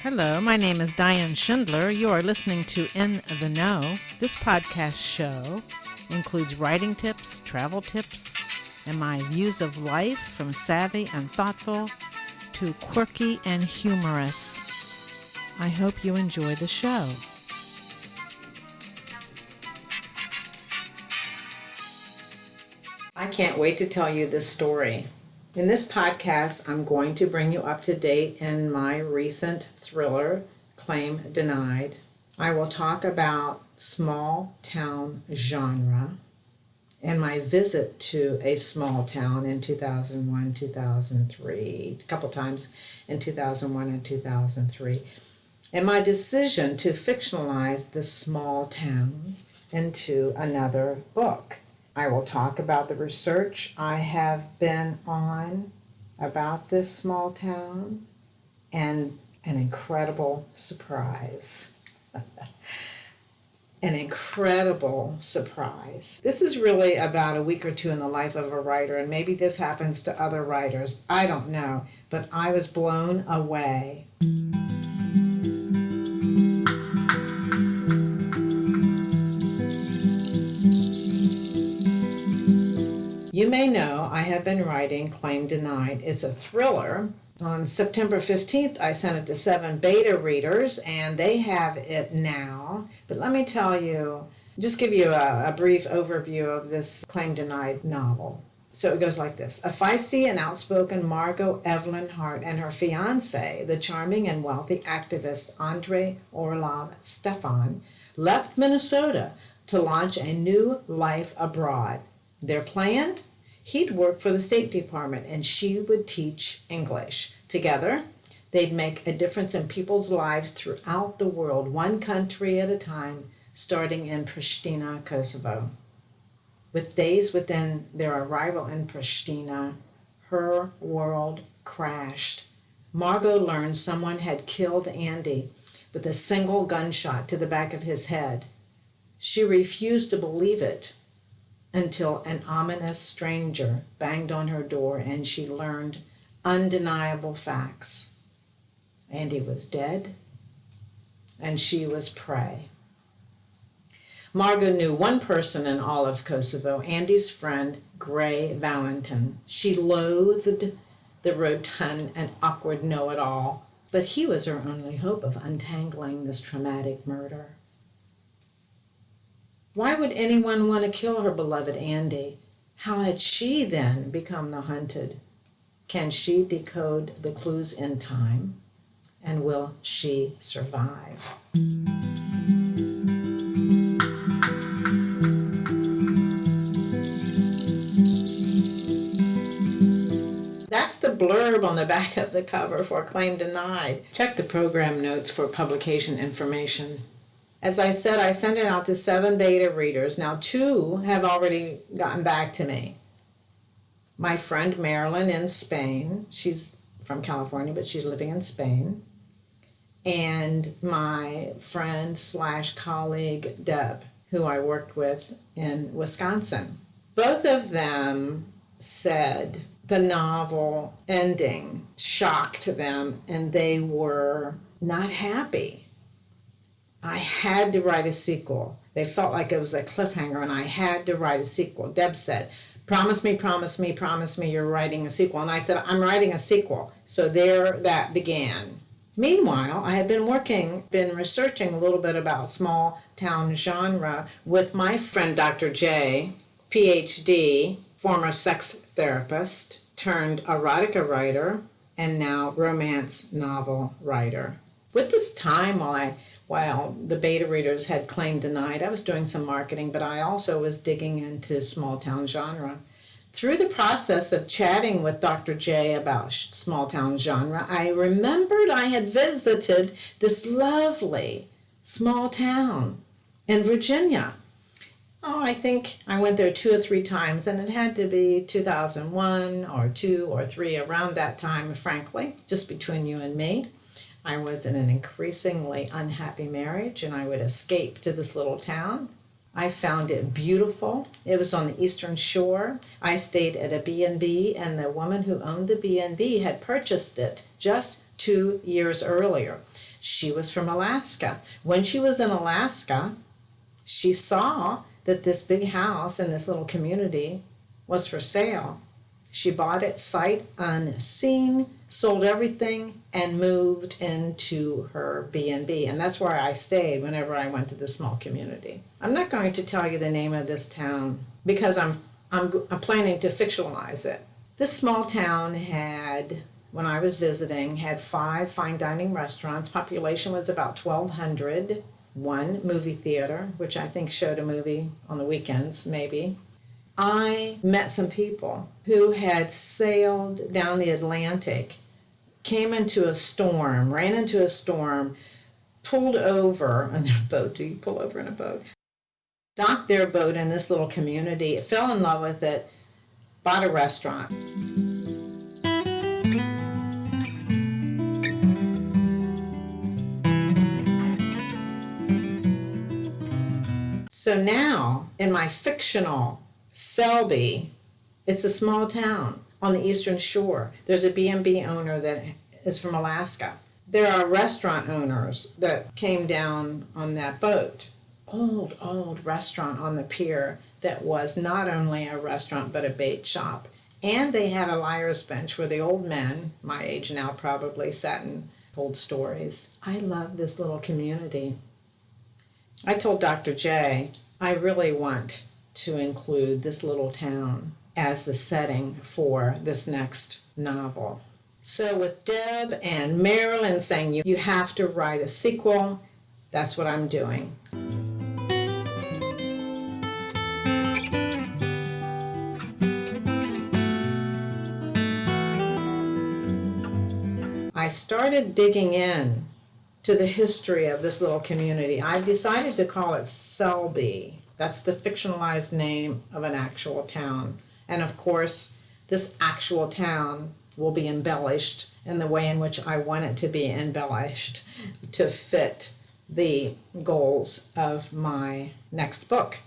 Hello, my name is Diane Schindler. You are listening to In the Know. This podcast show includes writing tips, travel tips, and my views of life from savvy and thoughtful to quirky and humorous. I hope you enjoy the show. I can't wait to tell you this story. In this podcast, I'm going to bring you up to date in my recent thriller, Claim Denied. I will talk about small town genre and my visit to a small town in 2001, 2003, a couple times in 2001 and 2003, and my decision to fictionalize this small town into another book. I will talk about the research I have been on about this small town and an incredible surprise. An incredible surprise. This is really about a week or two in the life of a writer, and maybe this happens to other writers. I don't know, but I was blown away. You may know I have been writing Claim Denied. It's a thriller. On September 15th, I sent it to 7 beta readers, and they have it now. But let me tell you, just give you a brief overview of this Claim Denied novel. So it goes like this. A feisty and outspoken Margot Evelyn Hart and her fiancé, the charming and wealthy activist Andrei Orlov Stefan, left Minnesota to launch a new life abroad. Their plan? He'd work for the State Department and she would teach English. Together, they'd make a difference in people's lives throughout the world, one country at a time, starting in Pristina, Kosovo. With days within their arrival in Pristina, her world crashed. Margot learned someone had killed Andy with a single gunshot to the back of his head. She refused to believe it until an ominous stranger banged on her door and she learned undeniable facts. Andy was dead and she was prey. Margot knew one person in all of Kosovo, Andy's friend, Gray Valentin. She loathed the rotund and awkward know-it-all, but he was her only hope of untangling this traumatic murder. Why would anyone want to kill her beloved Andy? How had she then become the hunted? Can she decode the clues in time? And will she survive? That's the blurb on the back of the cover for Claim Denied. Check the program notes for publication information. As I said, I sent it out to 7 beta readers. Now 2 have already gotten back to me. My friend Marilyn in Spain, she's from California, but she's living in Spain. And my friend / colleague Deb, who I worked with in Wisconsin. Both of them said the novel ending shocked them and they were not happy. I had to write a sequel. They felt like it was a cliffhanger and I had to write a sequel. Deb said, promise me you're writing a sequel. And I said, I'm writing a sequel. So there that began. Meanwhile, I had been researching a little bit about small town genre with my friend Dr. J, PhD, former sex therapist, turned erotica writer, and now romance novel writer. With this time while the beta readers had Claim Denied, I was doing some marketing, but I also was digging into small town genre. Through the process of chatting with Dr. J about small town genre, I remembered I had visited this lovely small town in Virginia. I think I went there 2 or 3 times, and it had to be 2001 or 2 or 3, around that time, frankly, just between you and me. I was in an increasingly unhappy marriage, and I would escape to this little town. I found it beautiful. It was on the Eastern Shore. I stayed at a B&B, and the woman who owned the B&B had purchased it just 2 years earlier. She was from Alaska. When she was in Alaska, she saw that this big house in this little community was for sale. She bought it sight unseen, sold everything, and moved into her B&B. And that's where I stayed whenever I went to the small community. I'm not going to tell you the name of this town because I'm planning to fictionalize it. This small town had, when I was visiting, had 5 fine dining restaurants. Population was about 1,200. 1 movie theater, which I think showed a movie on the weekends, maybe. I met some people who had sailed down the Atlantic, came into a storm, ran into a storm, pulled over on their boat. Do you pull over in a boat? Docked their boat in this little community, fell in love with it, bought a restaurant. So now, in my fictional Selby, it's a small town on the eastern shore. There's a B&B owner that is from Alaska. There are restaurant owners that came down on that boat. Old restaurant on the pier that was not only a restaurant but a bait shop. And they had a liar's bench where the old men, my age now probably, sat and told stories. I love this little community. I told Dr. J, I really want to include this little town as the setting for this next novel. So with Deb and Marilyn saying you have to write a sequel, that's what I'm doing. I started digging in to the history of this little community. I've decided to call it Selby. That's the fictionalized name of an actual town. And of course, this actual town will be embellished in the way in which I want it to be embellished to fit the goals of my next book.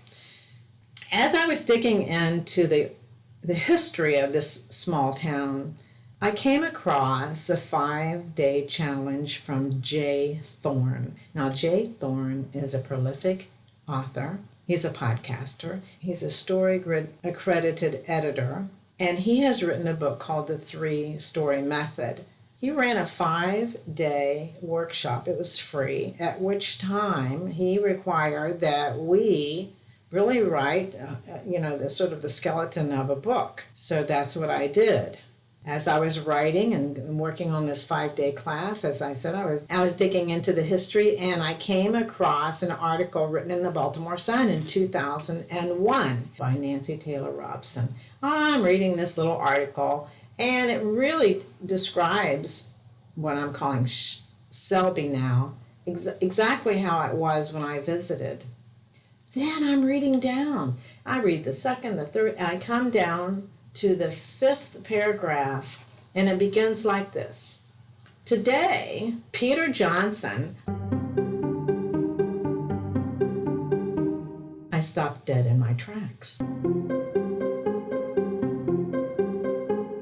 As I was digging into the history of this small town, I came across a 5-day challenge from J. Thorn. Now, J. Thorn is a prolific author. He's a podcaster. He's a StoryGrid accredited editor. And he has written a book called The 3-Story Method. He ran a 5-day workshop. It was free, at which time he required that we really write, the sort of the skeleton of a book. So that's what I did. As I was writing and working on this 5-day class, as I said, I was digging into the history, and I came across an article written in the Baltimore Sun in 2001 by Nancy Taylor Robson. I'm reading this little article, and it really describes what I'm calling Selby now, exactly how it was when I visited. Then I'm reading down. I read the second, the third, and I come down to the 5th paragraph, and it begins like this. Today, Peter Johnson... I stopped dead in my tracks.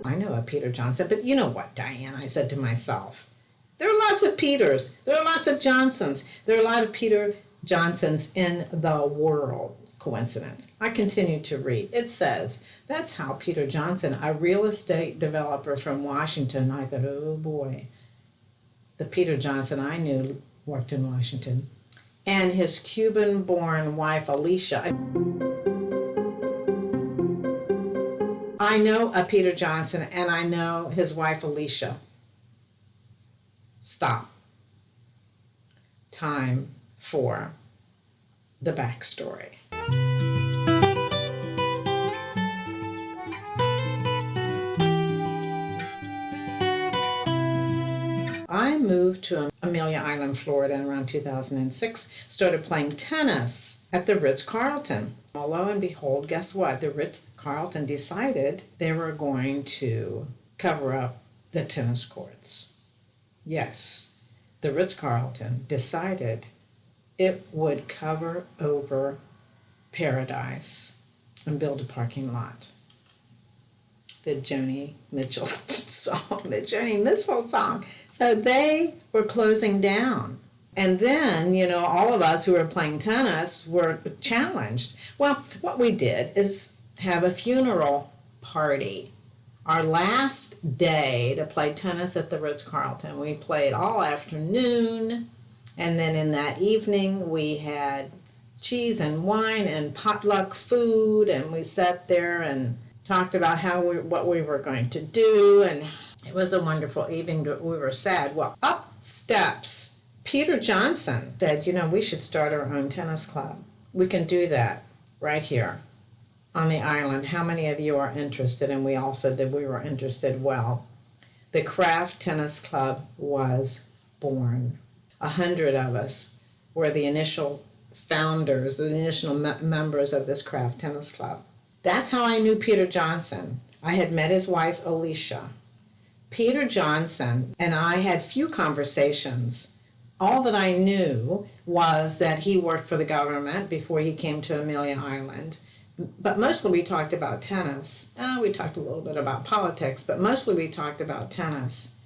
I know a Peter Johnson, but you know what, Diane, I said to myself. There are lots of Peters. There are lots of Johnsons. There are a lot of Peter Johnsons in the world. Coincidence. I continued to read. It says, that's how Peter Johnson, a real estate developer from Washington, I thought, oh boy, the Peter Johnson I knew worked in Washington, and his Cuban-born wife, Alicia. I know a Peter Johnson, and I know his wife, Alicia. Stop. Time for the backstory. I moved to Amelia Island, Florida in around 2006, started playing tennis at the Ritz-Carlton. Well, lo and behold, guess what? The Ritz-Carlton decided they were going to cover up the tennis courts. Yes, the Ritz-Carlton decided it would cover over Paradise and build a parking lot. the Joni Mitchell song, the Joni Mitchell song. So they were closing down. And then, all of us who were playing tennis were challenged. Well, what we did is have a funeral party. Our last day to play tennis at the Ritz-Carlton. We played all afternoon, and then in that evening we had cheese and wine and potluck food, and we sat there and talked about what we were going to do, and it was a wonderful evening. We were sad. Well, up steps Peter Johnson, said, we should start our own tennis club. We can do that right here on the island. How many of you are interested? And we all said that we were interested. Well, the Craft Tennis Club was born. 100 of us were the initial founders, the initial members of this Craft Tennis Club. That's how I knew Peter Johnson. I had met his wife, Alicia. Peter Johnson and I had few conversations. All that I knew was that he worked for the government before he came to Amelia Island. But mostly we talked about tennis. We talked a little bit about politics, but mostly we talked about tennis.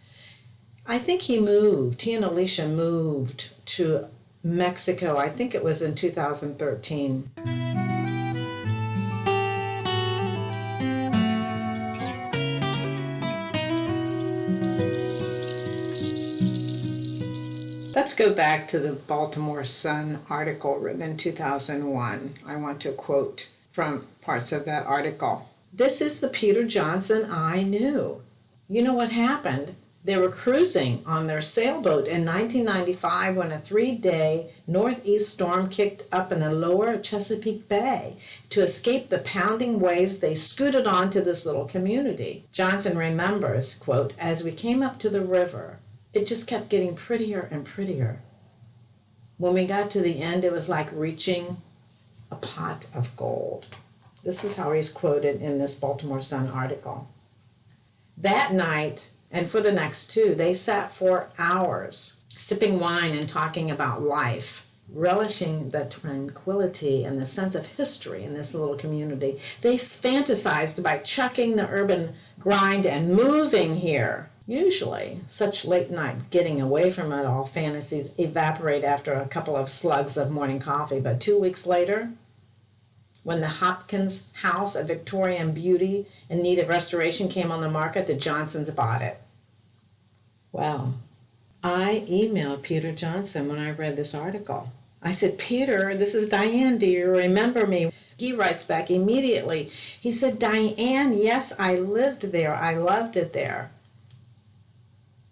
I think he and Alicia moved to Mexico. I think it was in 2013. Let's go back to the Baltimore Sun article written in 2001. I want to quote from parts of that article. This is the Peter Johnson I knew. You know what happened? They were cruising on their sailboat in 1995 when a 3-day northeast storm kicked up in the lower Chesapeake Bay. To escape the pounding waves, they scooted on to this little community. Johnson remembers, quote, as we came up to the river, it just kept getting prettier and prettier. When we got to the end, it was like reaching a pot of gold. This is how he's quoted in this Baltimore Sun article. That night, and for the next 2, they sat for hours, sipping wine and talking about life, relishing the tranquility and the sense of history in this little community. They fantasized about chucking the urban grind and moving here. Usually, such late night getting away from it all fantasies evaporate after a couple of slugs of morning coffee. But 2 weeks later, when the Hopkins house, a Victorian beauty in need of restoration, came on the market, the Johnsons bought it. Well, I emailed Peter Johnson when I read this article. I said, Peter, this is Diane. Do you remember me? He writes back immediately. He said, Diane, yes, I lived there. I loved it there.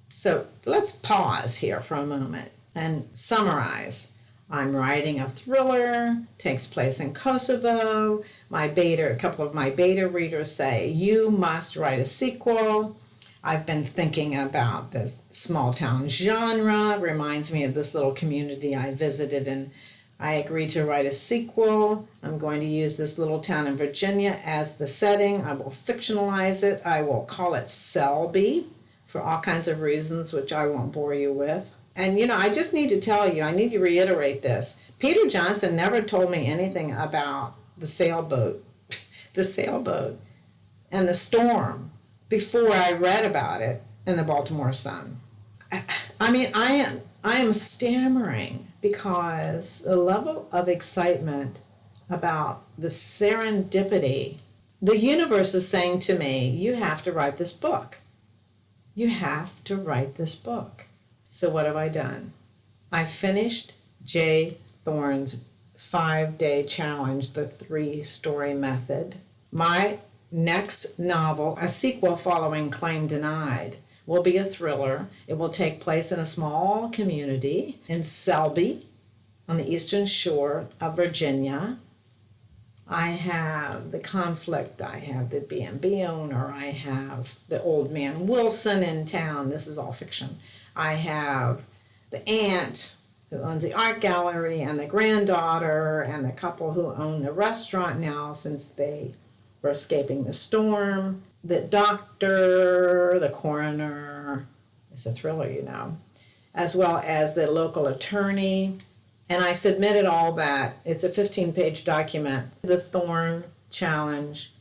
So let's pause here for a moment and summarize. I'm writing a thriller, takes place in Kosovo. A couple of my beta readers say, you must write a sequel. I've been thinking about the small town genre, reminds me of this little community I visited, and I agreed to write a sequel. I'm going to use this little town in Virginia as the setting. I will fictionalize it. I will call it Selby, for all kinds of reasons, which I won't bore you with. And, I just need to tell you, I need to reiterate this. Peter Johnson never told me anything about the sailboat and the storm before I read about it in the Baltimore Sun. I am stammering because the level of excitement about the serendipity, the universe is saying to me, you have to write this book. You have to write this book. So what have I done? I finished J. Thorn's 5-day challenge, the 3-story method. My next novel, a sequel following Claim Denied, will be a thriller. It will take place in a small community in Selby on the eastern shore of Virginia. I have the conflict, I have the B&B owner, I have the old man Wilson in town. This is all fiction. I have the aunt who owns the art gallery and the granddaughter and the couple who own the restaurant now since they were escaping the storm. The doctor, the coroner, it's a thriller, as well as the local attorney. And I submitted all that. It's a 15-page document, the Thorn challenge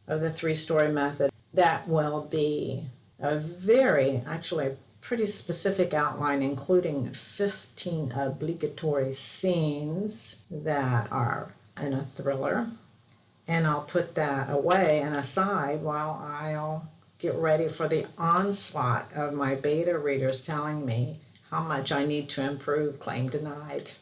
of the 3-story method. that will be a pretty specific outline, including 15 obligatory scenes that are in a thriller. And I'll put that away and aside while I'll get ready for the onslaught of my beta readers telling me how much I need to improve Claim Denied.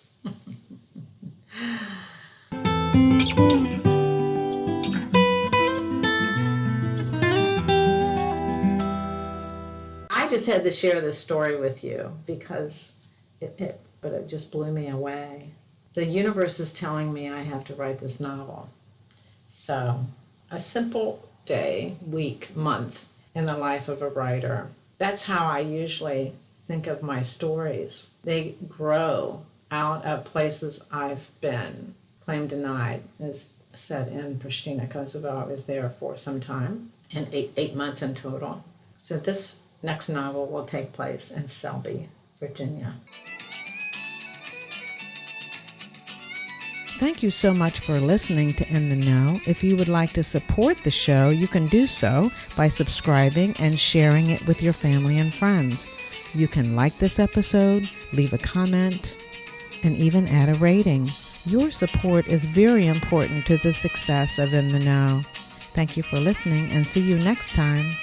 I just had to share this story with you because it just blew me away. The universe is telling me I have to write this novel. So, a simple day, week, month in the life of a writer. That's how I usually think of my stories. They grow out of places I've been. Claim Denied is set in Pristina, Kosovo. I was there for some time, and eight months in total. So this next novel will take place in Selby, Virginia. Thank you so much for listening to In the Know. If you would like to support the show, you can do so by subscribing and sharing it with your family and friends. You can like this episode, leave a comment, and even add a rating. Your support is very important to the success of In the Know. Thank you for listening, and see you next time.